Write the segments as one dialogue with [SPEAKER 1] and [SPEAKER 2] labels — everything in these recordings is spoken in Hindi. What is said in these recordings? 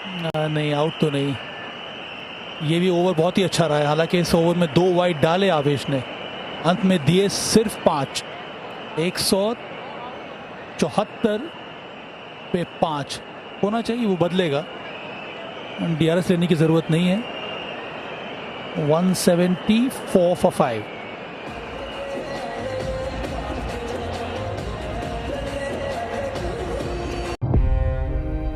[SPEAKER 1] नहीं, आउट तो नहीं। ये भी ओवर बहुत ही अच्छा रहा है, हालांकि इस ओवर में 2 वाइड डाले आवेश ने, अंत में दिए सिर्फ 5। 174 पे 5 होना चाहिए, वो बदलेगा, DRS लेने की ज़रूरत नहीं है। 174 for 5।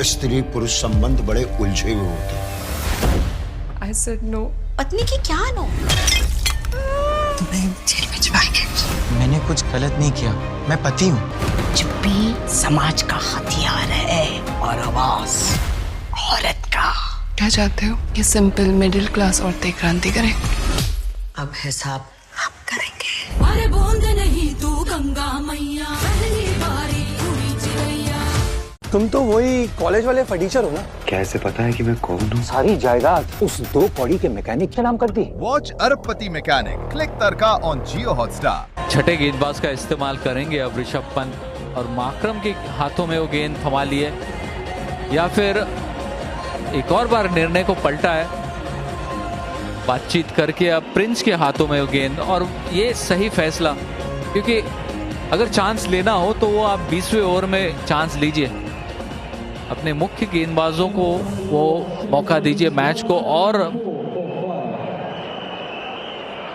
[SPEAKER 2] स्त्री पुरुष संबंध बड़े उलझे हुए होते हैं।
[SPEAKER 3] I said no.
[SPEAKER 4] पत्नी की क्या नो?
[SPEAKER 3] तुम्हें जेल भिजवाएंगे।
[SPEAKER 5] मैंने कुछ गलत नहीं किया, मैं पति हूँ।
[SPEAKER 4] चुप्पी समाज का हथियार है और आवाज औरत का।
[SPEAKER 3] क्या चाहते हो? ये सिंपल मिडिल क्लास औरतें क्रांति करें?
[SPEAKER 4] अब हिसाब हम करेंगे।
[SPEAKER 6] अरे बूंद नहीं तू गंगा मैया, पहली बारी उड़ी चिड़ैया।
[SPEAKER 7] तुम तो वही कॉलेज वाले फर्नीचर हो ना?
[SPEAKER 8] कैसे पता है कि मैं कौन हूँ?
[SPEAKER 7] सारी जायदाद उस 2 कौड़ी के मैकेनिक के नाम कर दी।
[SPEAKER 9] वॉच अरबपति मैकेनिक, क्लिक तड़का ऑन जियो हॉटस्टार।
[SPEAKER 10] छठे गेंदबाज का इस्तेमाल करेंगे अब ऋषभ पंत, और माकरम के हाथों में वो गेंद थमा लिए, या फिर एक और बार निर्णय को पलटा है, बातचीत करके अब प्रिंस के हाथों में वो गेंद। और ये सही फैसला, क्योंकि अगर चांस लेना हो तो वो आप 20वें ओवर में चांस लीजिए, अपने मुख्य गेंदबाजों को वो मौका दीजिए, मैच को और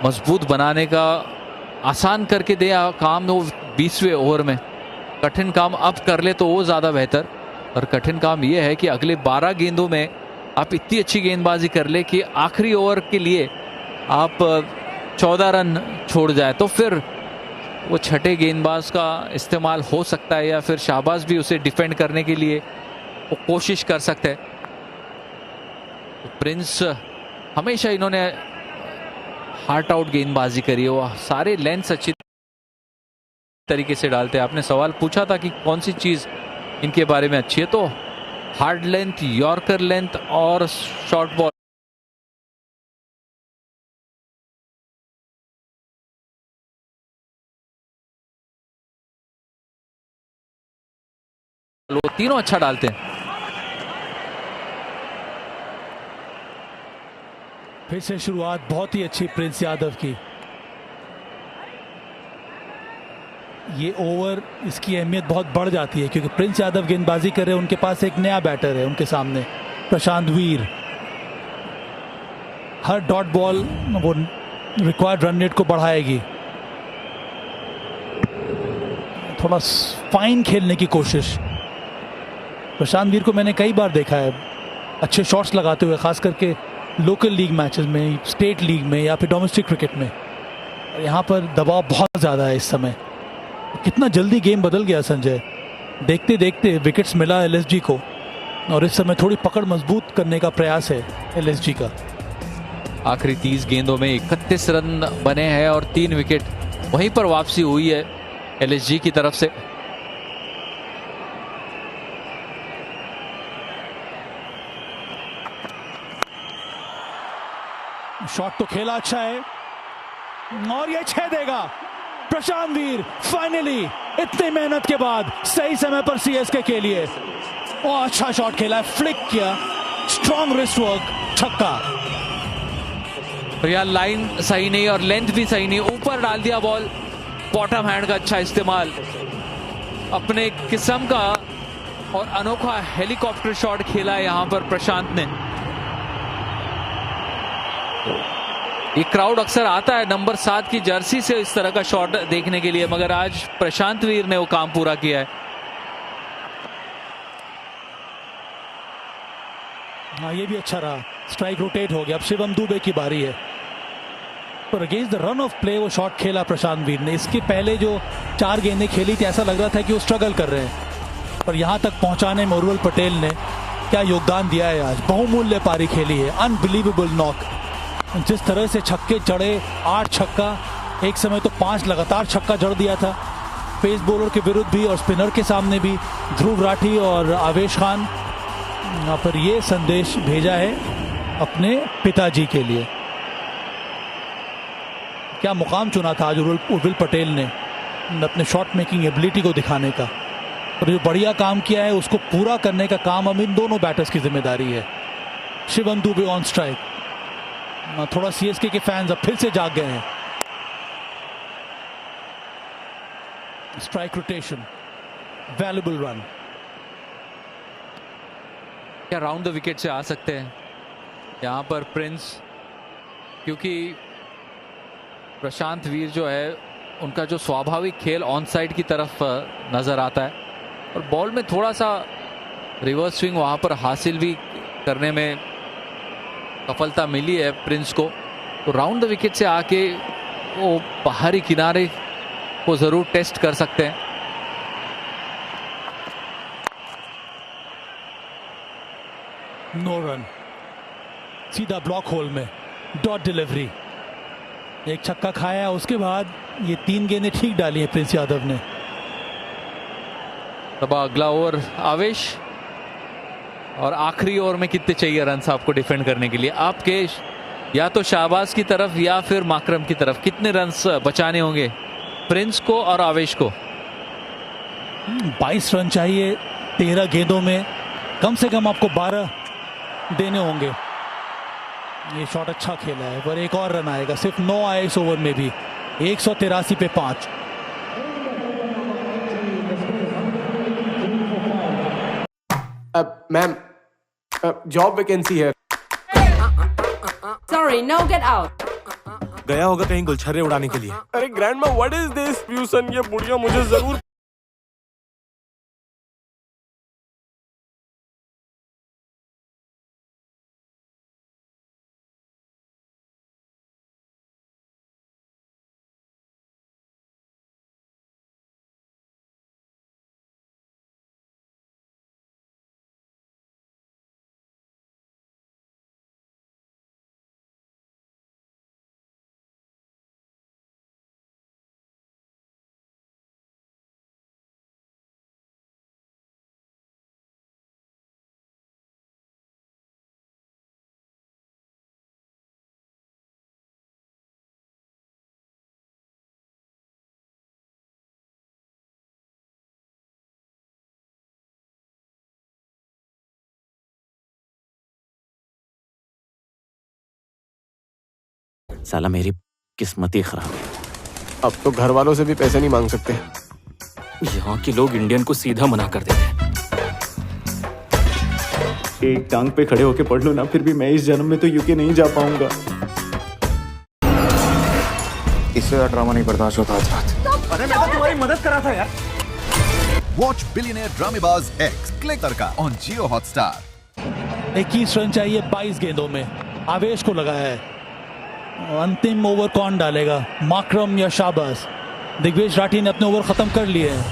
[SPEAKER 10] मजबूत बनाने का आसान करके दे काम वो 20वें ओवर में। कठिन काम अब कर ले तो वो ज़्यादा बेहतर, और कठिन काम ये है कि अगले 12 गेंदों में आप इतनी अच्छी गेंदबाजी कर ले कि आखिरी ओवर के लिए आप 14 रन छोड़ जाए, तो फिर वो छठे गेंदबाज का इस्तेमाल हो सकता है, या फिर शाहबाज भी उसे डिफेंड करने के लिए वो कोशिश कर सकते हैं। तो प्रिंस हमेशा इन्होंने हार्ट आउट गेंदबाजी करी है, वो सारे लेंथ्स अच्छी तरीके से डालते हैं। आपने सवाल पूछा था कि कौन सी चीज़ इनके बारे में अच्छी है, तो हार्ड लेंथ, यॉर्कर लेंथ और शॉर्ट बॉल। वो तीनों अच्छा डालते हैं।
[SPEAKER 1] फिर से शुरुआत बहुत ही अच्छी प्रिंस यादव की। ये ओवर, इसकी अहमियत बहुत बढ़ जाती है, क्योंकि प्रिंस यादव गेंदबाजी कर रहे हैं, उनके पास एक नया बैटर है उनके सामने, प्रशांत वीर। हर डॉट बॉल वो रिक्वायर्ड रन रेट को बढ़ाएगी। थोड़ा फाइन खेलने की कोशिश। प्रशांत वीर को मैंने कई बार देखा है अच्छे शॉट्स लगाते हुए, खास करके लोकल लीग मैचेस में, स्टेट लीग में या फिर डोमेस्टिक क्रिकेट में। यहाँ पर दबाव बहुत ज़्यादा है इस समय। कितना जल्दी गेम बदल गया संजय, देखते देखते विकेट्स मिला LSG को, और इस समय थोड़ी पकड़ मजबूत करने का प्रयास है LSG का।
[SPEAKER 10] आखिरी 30 गेंदों में 31 रन बने हैं और 3 विकेट, वहीं पर वापसी हुई है LSG की तरफ से।
[SPEAKER 1] शॉट तो खेला अच्छा है, और ये 6 देगा प्रशांत वीर। फाइनली इतनी मेहनत के बाद सही समय पर CSK के लिए, और अच्छा शॉट खेला है, फ्लिक किया, स्ट्रॉन्ग रिस्ट वर्क, छक्का।
[SPEAKER 10] यार लाइन सही नहीं और लेंथ भी सही नहीं, ऊपर डाल दिया बॉल। बॉटम हैंड का अच्छा इस्तेमाल, अपने किस्म का और अनोखा हेलीकॉप्टर शॉट खेला है यहां पर प्रशांत ने। ये क्राउड अक्सर आता है नंबर 7 की जर्सी से इस तरह का शॉट देखने के लिए, मगर आज प्रशांत वीर ने वो काम पूरा किया है।
[SPEAKER 1] हाँ, ये भी अच्छा रहा, स्ट्राइक रोटेट हो गया। अब शिवम दुबे की बारी है, पर against the run of play वो शॉट खेला प्रशांत वीर ने। इसके पहले जो 4 गेंदें खेली थी, ऐसा लग रहा था कि वो स्ट्रगल कर रहे हैं, पर यहां तक पहुंचाने में उर्वल पटेल ने क्या योगदान दिया है। आज बहुमूल्य पारी खेली है, अनबिलीवेबल नॉक। जिस तरह से छक्के जड़े, 8 छक्का, एक समय तो 5 लगातार छक्का जड़ दिया था, पेस बॉलर के विरुद्ध भी और स्पिनर के सामने भी। ध्रुव राठी और आवेश खान यहाँ पर ये संदेश भेजा है अपने पिताजी के लिए। क्या मुकाम चुना था आज उर्विल पटेल ने अपने शॉट मेकिंग एबिलिटी को दिखाने का। और जो बढ़िया काम किया है उसको पूरा करने का काम अब इन दोनों बैटर्स की जिम्मेदारी है। Shivam Dubey on strike. थोड़ा सीएसके के फैंस अब फिर से जाग गए हैं। Strike rotation, valuable run.
[SPEAKER 10] क्या राउंड द विकेट से आ सकते हैं यहां पर प्रिंस, क्योंकि प्रशांत वीर जो है उनका जो स्वाभाविक खेल ऑन साइड की तरफ नजर आता है और बॉल में थोड़ा सा रिवर्स स्विंग वहां पर हासिल भी करने में सफलता मिली है प्रिंस को। तो राउंड द विकेट से आके वो बाहरी किनारे को जरूर टेस्ट कर सकते हैं।
[SPEAKER 1] नो रन, सीधा ब्लॉक होल में डॉट डिलीवरी। एक छक्का खाया, उसके बाद ये 3 गेंदें ठीक डाली है प्रिंस यादव ने।
[SPEAKER 10] तब अगला ओवर आवेश, और आखिरी ओवर में कितने चाहिए रन आपको डिफेंड करने के लिए? आपके या तो शाहबाज की तरफ या फिर माकरम की तरफ कितने रन्स बचाने होंगे प्रिंस को और आवेश को?
[SPEAKER 1] 22 रन चाहिए 13 गेंदों में, कम से कम आपको 12 देने होंगे। ये शॉट अच्छा खेला है पर एक और रन आएगा। सिर्फ 9 आए इस ओवर में भी। 183 पे 5।
[SPEAKER 11] मैम, जॉब वैकेंसी है।
[SPEAKER 6] Sorry, now get out.
[SPEAKER 11] गया होगा कहीं गुलछर्रे उड़ाने के लिए। अरे grandma, what is this fusion? ये बुढ़िया मुझे जरूर।
[SPEAKER 12] साला मेरी किस्मत ही खराब है।
[SPEAKER 11] अब तो घर वालों से भी पैसे नहीं मांग सकते।
[SPEAKER 12] यहाँ के लोग इंडियन को सीधा मना कर देते हैं।
[SPEAKER 13] एक टांग पे खड़े होके पढ़ लो ना, फिर भी मैं इस जन्म में तो यूके नहीं जा पाऊंगा।
[SPEAKER 5] इससे ज्यादा ड्रामा नहीं बर्दाश्त होता आज रात।
[SPEAKER 7] अरे मैं तो तुम्हारी मदद करा था यार।
[SPEAKER 9] वॉच बिलियनेयर ड्रामेबाज एक्स, क्लिक तड़का ऑन जियो हॉटस्टार।
[SPEAKER 1] 21 रन चाहिए 22 गेंदों में। आवेश को लगाया है। अंतिम ओवर कौन डालेगा, माकरम या शाहबाज? दिग्विजय राठी ने अपने ओवर खत्म कर लिए हैं।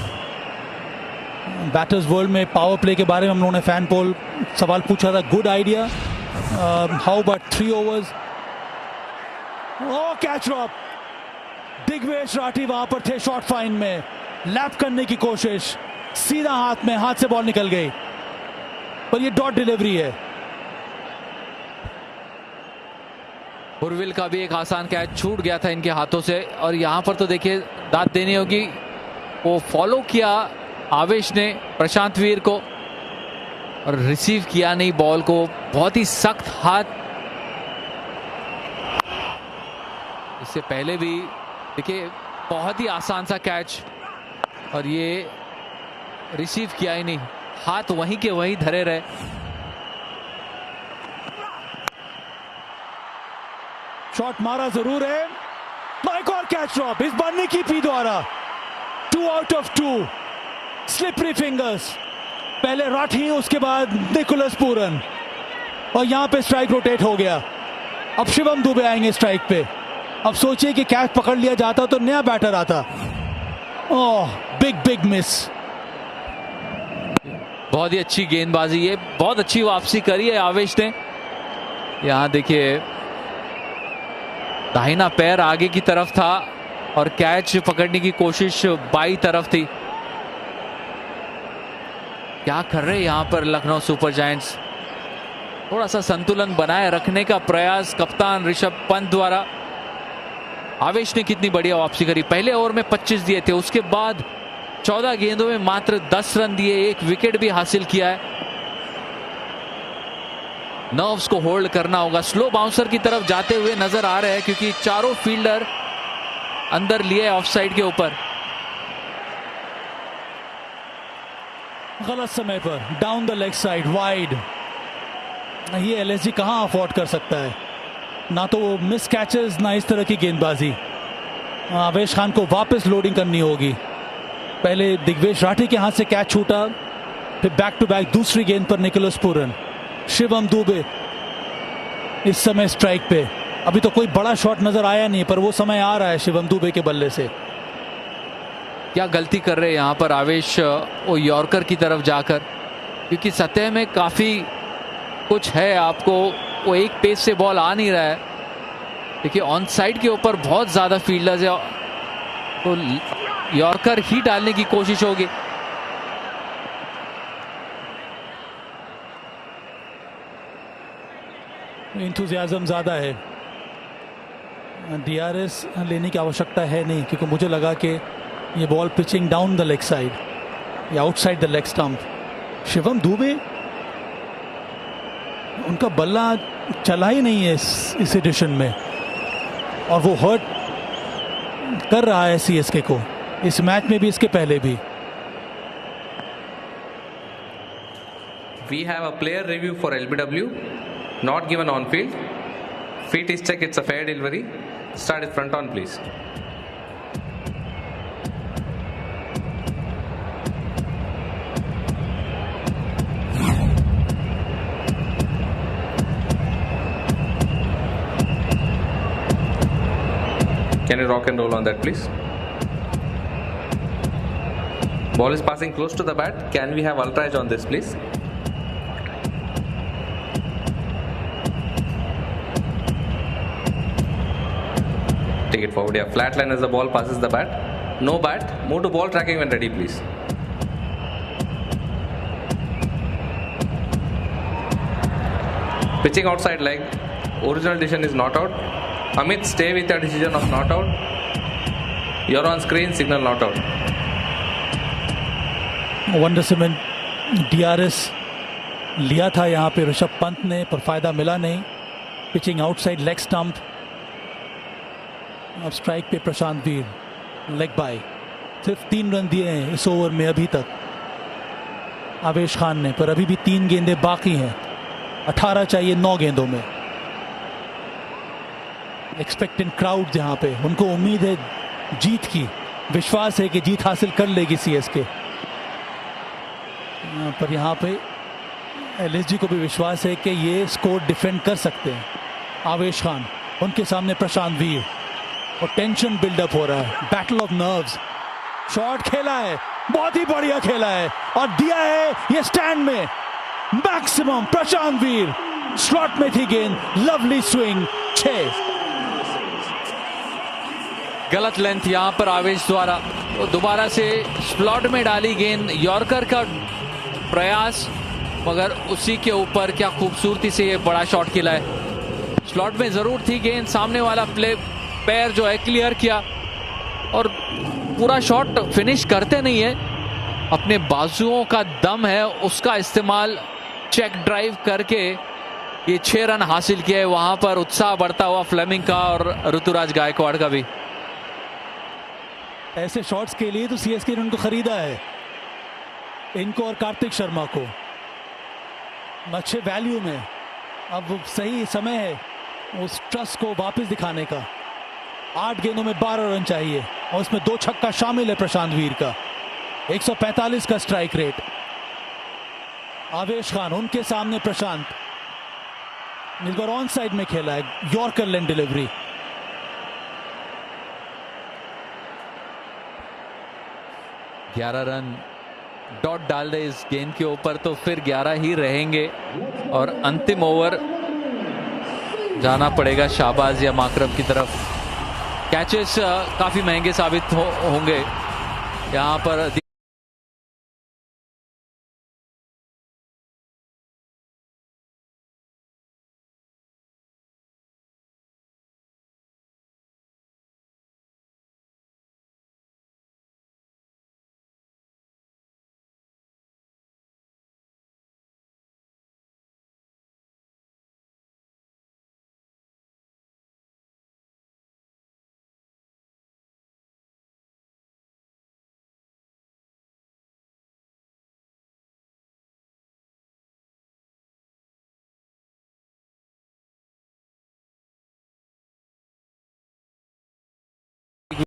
[SPEAKER 1] बैटर्स वर्ल्ड में पावर प्ले के बारे में हम लोगों ने फैन पोल सवाल पूछा था। Good idea, how about 3 overs? Catch drop. Digvijay Rathi वहां पर थे शॉर्ट फाइन में, लैप करने की कोशिश, सीधा हाथ में, हाथ से बॉल निकल गई, पर ये डॉट डिलीवरी है।
[SPEAKER 10] पुरविल का भी एक आसान कैच छूट गया था इनके हाथों से, और यहां पर तो देखिए दाद देनी होगी। वो फॉलो किया आवेश ने प्रशांत वीर को और रिसीव किया नहीं बॉल को। बहुत ही सख्त हाथ। इससे पहले भी देखिए बहुत ही आसान सा कैच, और ये रिसीव किया ही नहीं, हाथ वहीं के वहीं धरे रहे।
[SPEAKER 1] शॉट मारा जरूर है, एक और कैच ड्रॉप इस बार निकी पी द्वारा। 2 आउट ऑफ 2। स्लिपरी फिंगर्स, पहले राठी उसके बाद निकोलस पूरन, और यहां पे स्ट्राइक रोटेट हो गया। अब शिवम दुबे आएंगे स्ट्राइक पे। अब सोचिए कि कैच पकड़ लिया जाता तो नया बैटर आता। ओह, बिग मिस।
[SPEAKER 10] बहुत ही अच्छी गेंदबाजी है, बहुत अच्छी वापसी करी है आवेश ने। यहां देखिए दाहिना पैर आगे की तरफ था और कैच पकड़ने की कोशिश बाई तरफ थी। क्या कर रहे हैं यहां पर लखनऊ सुपर जायंट्स? थोड़ा सा संतुलन बनाए रखने का प्रयास कप्तान ऋषभ पंत द्वारा। आवेश ने कितनी बढ़िया वापसी करी। पहले ओवर में 25 दिए थे, उसके बाद 14 गेंदों में मात्र 10 रन दिए, 1 विकेट भी हासिल किया है। नर्व्स को होल्ड करना होगा। स्लो बाउंसर की तरफ जाते हुए नजर आ रहे हैं क्योंकि चारों फील्डर अंदर लिए ऑफ साइड के ऊपर।
[SPEAKER 1] गलत समय पर down the leg side wide. ये एलएसजी कहां अफोर्ड कर सकता है, ना तो वो मिस कैचेस ना इस तरह की गेंदबाजी। आवेश खान को वापस लोडिंग करनी होगी। पहले दिग्वेश राठी के हाथ से कैच छूटा, फिर बैक टू बैक दूसरी गेंद पर निकोलस पूरन। शिवम दुबे इस समय स्ट्राइक पे। अभी तो कोई बड़ा शॉट नजर आया नहीं, पर वो समय आ रहा है शिवम दुबे के बल्ले से।
[SPEAKER 10] क्या गलती कर रहे हैं यहाँ पर आवेश वो यॉर्कर की तरफ जाकर, क्योंकि सतह में काफी कुछ है। आपको वो एक पेस से बॉल आ नहीं रहा है। देखिए ऑन साइड के ऊपर बहुत ज्यादा फील्डर्स है, तो यॉर्कर ही डालने की कोशिश होगी।
[SPEAKER 1] इंथुजियाज्म ज्यादा है। डीआरएस लेने की आवश्यकता है नहीं, क्योंकि मुझे लगा कि ये ball pitching down the leg side या outside the leg stump. Shivam Dube उनका बल्ला चला ही नहीं है इस एडिशन में, और वो हर्ट कर रहा है सीएसके को, इस मैच में भी, इसके पहले भी।
[SPEAKER 14] We have a player review for LBW, not given on field. Feet is check, it's a fair delivery. Start it front on, please. Can you rock and roll on that, please? Ball is passing close to the bat. Can we have ultra edge on this, please? Take it forward. Yeah, flat line as the ball passes the bat. No bat. Move to ball tracking when ready, please. Pitching outside leg. Original decision is not out. Amit, stay with your decision of not out. You're on screen, signal not out.
[SPEAKER 1] Wonder cement DRS लिया था यहाँ पे ऋषभ पंत ने, पर फायदा मिला नहीं। Pitching outside leg stump. अब स्ट्राइक पे प्रशांत वीर, लेग बाय। सिर्फ 3 रन दिए हैं इस ओवर में अभी तक आवेश खान ने, पर अभी भी 3 गेंदें बाकी हैं। 18 चाहिए 9 गेंदों में। एक्सपेक्टेंट क्राउड जहां पे, उनको उम्मीद है जीत की, विश्वास है कि जीत हासिल कर लेगी सीएसके। पर यहाँ पे एलएसजी को भी विश्वास है कि ये स्कोर डिफेंड कर सकते हैं। आवेश खान, उनके सामने प्रशांत वीर, और टेंशन बिल्डअप हो रहा है। Battle of nerves. शॉट खेला है, बहुत ही बढ़िया खेला है, और दिया है ये स्टैंड में मैक्सिमम। प्रशांत वीर, स्लॉट में थी गेंद, लवली स्विंग, 6।
[SPEAKER 10] गलत लेंथ यहां पर आवेश द्वारा, तो दोबारा से स्लॉट में डाली गेंद। यॉर्कर का प्रयास, मगर उसी के ऊपर क्या खूबसूरती से ये बड़ा शॉट खेला है। स्लॉट में जरूर थी गेंद, सामने वाला पैर जो है क्लियर किया, और पूरा शॉट फिनिश करते नहीं है। अपने बाजुओं का दम है, उसका इस्तेमाल चेक ड्राइव करके ये 6 रन हासिल किए। वहां पर उत्साह बढ़ता हुआ फ्लेमिंग का और ऋतुराज गायकवाड़ का भी।
[SPEAKER 1] ऐसे शॉट्स के लिए तो सीएसके ने उनको खरीदा है, इनको और कार्तिक शर्मा को, अच्छे वैल्यू में। अब सही समय है उस ट्रस्ट को वापस दिखाने का। 8 गेंदों में 12 रन चाहिए, और उसमें 2 छक्का शामिल है प्रशांत वीर का। 145 का स्ट्राइक रेट। आवेश खान, उनके सामने प्रशांत, इस बार ऑन साइड में खेला है, यॉर्कर लेंथ डिलीवरी।
[SPEAKER 10] ग्यारह रन डॉट डाल दे इस गेंद के ऊपर तो फिर 11 ही रहेंगे, और अंतिम ओवर जाना पड़ेगा शाहबाज या माकरम की तरफ। कैचेस काफी महंगे साबित होंगे यहां पर।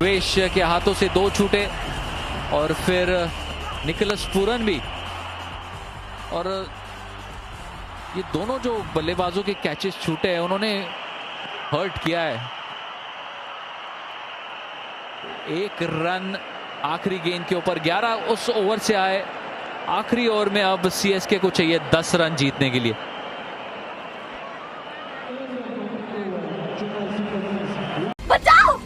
[SPEAKER 10] वेश के हाथों से 2 छूटे और फिर निकोलस पूरन भी, और ये दोनों जो बल्लेबाजों के कैचेस छूटे हैं उन्होंने हर्ट किया है। 1 रन आखिरी गेंद के ऊपर, 11 उस ओवर से आए। आखिरी ओवर में अब सीएसके को चाहिए 10 रन जीतने के लिए।
[SPEAKER 6] बचाओ,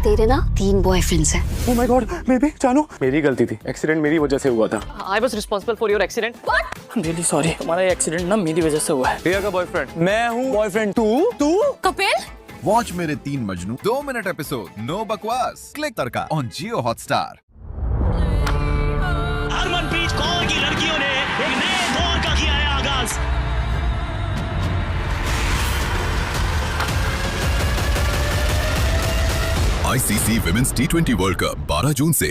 [SPEAKER 6] तेरे ना 3 बॉयफ्रेंड्स हैं।
[SPEAKER 13] ओह माय गॉड, बेबी जानू, मेरी गलती थी, एक्सीडेंट मेरी वजह से हुआ था।
[SPEAKER 12] I was responsible for your accident. I am really sorry, तुम्हारा एक्सीडेंट ना मेरी वजह से हुआ है।
[SPEAKER 11] प्रिया का बॉयफ्रेंड मैं हूँ। बॉयफ्रेंड तू?
[SPEAKER 6] कपिल,
[SPEAKER 9] वॉच मेरे 3 मजनू 2 मिनट एपिसोड, नो बकवास। क्लिक तड़का ऑन जियो हॉटस्टार।
[SPEAKER 7] हरमनप्रीत कौर की लड़कियों ने एक नए दौर का किया है आगाज।
[SPEAKER 9] ICC women's T20 world cup 12 जून से।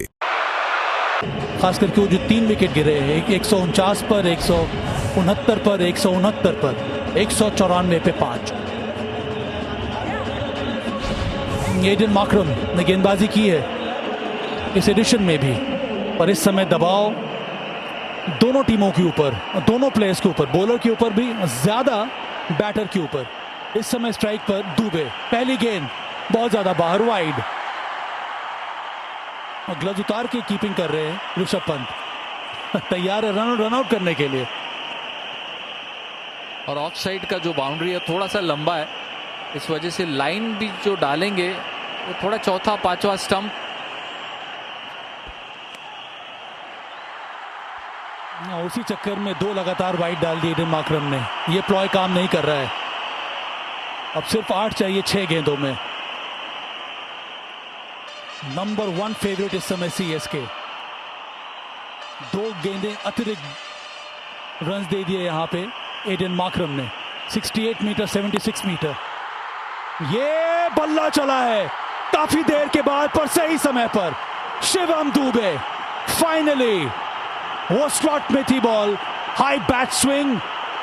[SPEAKER 1] खास करके वो जो 3 विकेट गिरे हैं, 149 पर, 169 पर, 169 पर, 194 पे 5। एडन मार्क्रम ने गेंदबाजी की है इस एडिशन में भी, पर इस समय दबाव दोनों टीमों के ऊपर, दोनों प्लेयर्स के ऊपर, बॉलर के ऊपर भी, ज्यादा बैटर के ऊपर। इस समय स्ट्राइक पर दुबे, पहली गेंद बहुत ज्यादा बाहर, वाइड, और ग्लव्स उतार के कीपिंग कर रहे हैं ऋषभ पंत। तैयार है रन आउट करने के लिए।
[SPEAKER 10] और ऑफ साइड का जो बाउंड्री है थोड़ा सा लंबा है, इस वजह से लाइन भी जो डालेंगे वो थोड़ा चौथा 5वां स्टंप।
[SPEAKER 1] उसी चक्कर में 2 लगातार वाइड डाल दिए एडन मार्क्रम ने। ये प्लॉय काम नहीं कर रहा है। अब सिर्फ 8 चाहिए 6 गेंदों में। नंबर 1 फेवरेट इस समय सीएसके। 2 गेंदें अतिरिक्त रन दे दिए यहां पे एडन मार्क्रम ने। 68 मीटर, 76 मीटर। ये बल्ला चला है काफी देर के बाद, पर सही समय पर शिवम दुबे फाइनली, वो स्लॉट में थी बॉल, हाई बैट स्विंग,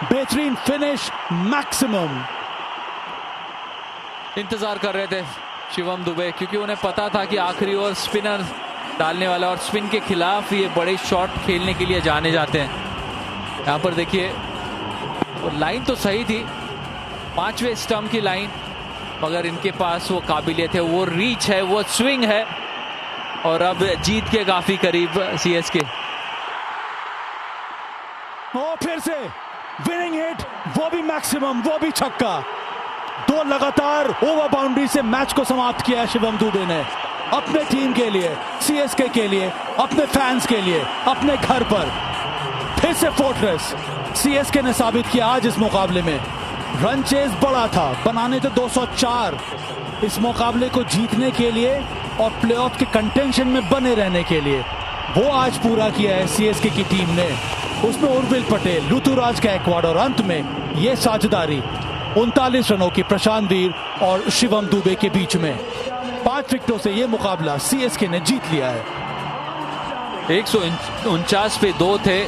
[SPEAKER 1] बेहतरीन फिनिश, मैक्सिमम।
[SPEAKER 10] इंतजार कर रहे थे शिवम दुबे, क्योंकि उन्हें पता था कि आखिरी ओवर स्पिनर डालने वाला, और स्पिन के खिलाफ ये बड़े शॉट खेलने के लिए जाने जाते हैं। यहां पर देखिए, लाइन तो सही थी, 5वें स्टंप की लाइन, मगर इनके पास वो काबिलियत है, वो रीच है, वो स्विंग है, और अब जीत के काफी करीब सीएसके।
[SPEAKER 1] और फिर से विनिंग हिट, वो भी मैक्सिमम, वो भी छक्का। 2 लगातार ओवर बाउंड्री से मैच को समाप्त किया है शिवम दुबे ने, अपने टीम के लिए, सीएसके के लिए, अपने फैंस के लिए, अपने घर पर। फिर से फोर्ट्रेस सीएसके ने साबित किया आज इस मुकाबले में। रन चेज बड़ा था, बनाने थे 204 इस मुकाबले को जीतने के लिए और प्लेऑफ के कंटेंशन में बने रहने के लिए। वो आज पूरा किया है सीएसके की टीम ने, उसमें उर्विल पटेल, ऋतुराज गायकवाड़, और अंत में ये साझेदारी 39 रनों की प्रशांत वीर और शिवम दुबे के बीच में। 5 विकेटों से ये मुकाबला सीएसके ने जीत लिया है।
[SPEAKER 10] 149 पे 2 थे,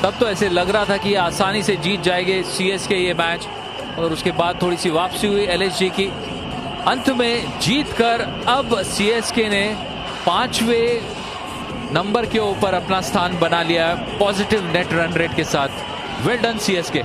[SPEAKER 10] तब तो ऐसे लग रहा था कि आसानी से जीत जाएंगे सीएसके ये मैच, और उसके बाद थोड़ी सी वापसी हुई एलएसजी की। अंत में जीतकर अब सीएसके ने 5वें नंबर के ऊपर अपना स्थान बना लिया है, पॉजिटिव नेट रन रेट के साथ। Well done CSK.